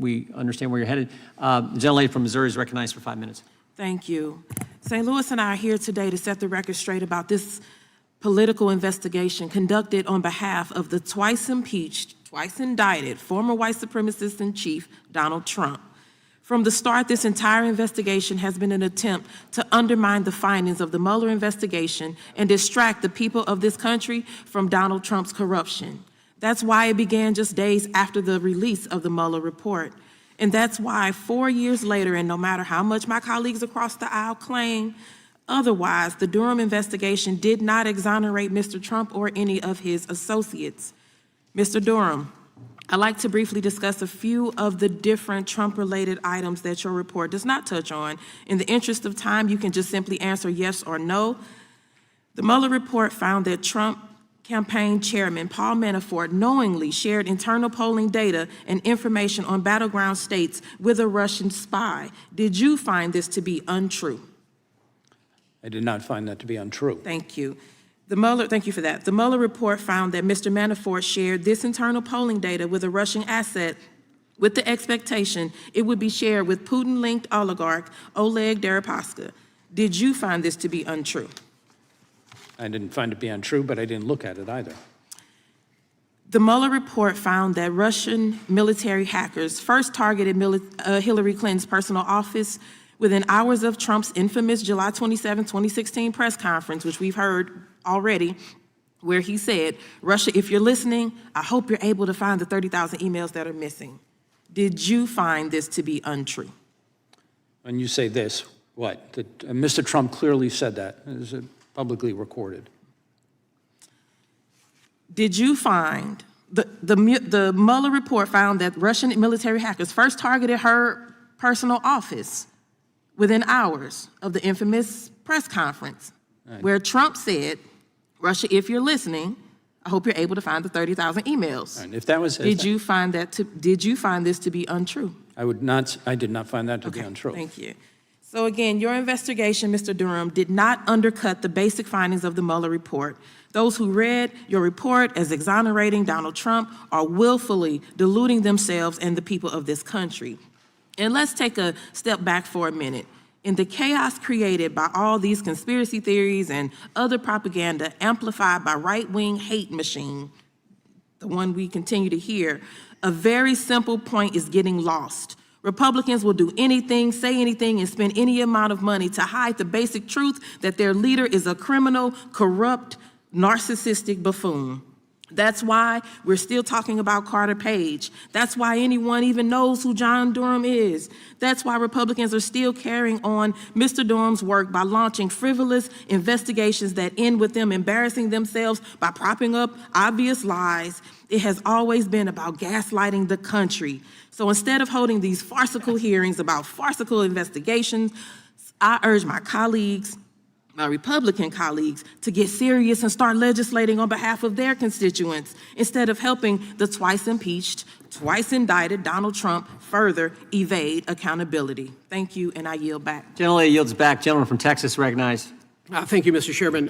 we understand where you're headed. The gentlelady from Missouri is recognized for 5 minutes. Thank you. St. Louis and I are here today to set the record straight about this political investigation conducted on behalf of the twice impeached, twice indicted former white supremacist in chief, Donald Trump. From the start, this entire investigation has been an attempt to undermine the findings of the Mueller investigation and distract the people of this country from Donald Trump's corruption. That's why it began just days after the release of the Mueller report. And that's why 4 years later, and no matter how much my colleagues across the aisle claim otherwise, the Durham investigation did not exonerate Mr. Trump or any of his associates. Mr. Durham, I'd like to briefly discuss a few of the different Trump-related items that your report does not touch on. In the interest of time, you can just simply answer yes or no. The Mueller report found that Trump campaign chairman Paul Manafort knowingly shared internal polling data and information on battleground states with a Russian spy. Did you find this to be untrue? I did not find that to be untrue. Thank you. Thank you for that. The Mueller report found that Mr. Manafort shared this internal polling data with a Russian asset with the expectation it would be shared with Putin-linked oligarch Oleg Deripaska. Did you find this to be untrue? I didn't find it to be untrue, but I didn't look at it either. The Mueller report found that Russian military hackers first targeted Hillary Clinton's personal office within hours of Trump's infamous July 27, 2016 press conference, which we've heard already, where he said, "Russia, if you're listening, I hope you're able to find the 30,000 emails that are missing." Did you find this to be untrue? When you say this, what? That Mr. Trump clearly said that. Is it publicly recorded? Did you find, the Mueller report found that Russian military hackers first targeted her personal office within hours of the infamous press conference, where Trump said, "Russia, if you're listening, I hope you're able to find the 30,000 emails." And if that was, did you find this to be untrue? I did not find that to be untrue. Thank you. So again, your investigation, Mr. Durham, did not undercut the basic findings of the Mueller report. Those who read your report as exonerating Donald Trump are willfully deluding themselves and the people of this country. And let's take a step back for a minute. In the chaos created by all these conspiracy theories and other propaganda amplified by right-wing hate machine, the one we continue to hear, a very simple point is getting lost. Republicans will do anything, say anything, and spend any amount of money to hide the basic truth that their leader is a criminal, corrupt, narcissistic buffoon. That's why we're still talking about Carter Page. That's why anyone even knows who John Durham is. That's why Republicans are still carrying on Mr. Durham's work by launching frivolous investigations that end with them embarrassing themselves by propping up obvious lies. It has always been about gaslighting the country. So instead of holding these farcical hearings about farcical investigations, I urge my colleagues, my Republican colleagues, to get serious and start legislating on behalf of their constituents instead of helping the twice impeached, twice indicted Donald Trump further evade accountability. Thank you, and I yield back. Gentlelady yields back. Gentleman from Texas recognized. Thank you, Mr. Chairman.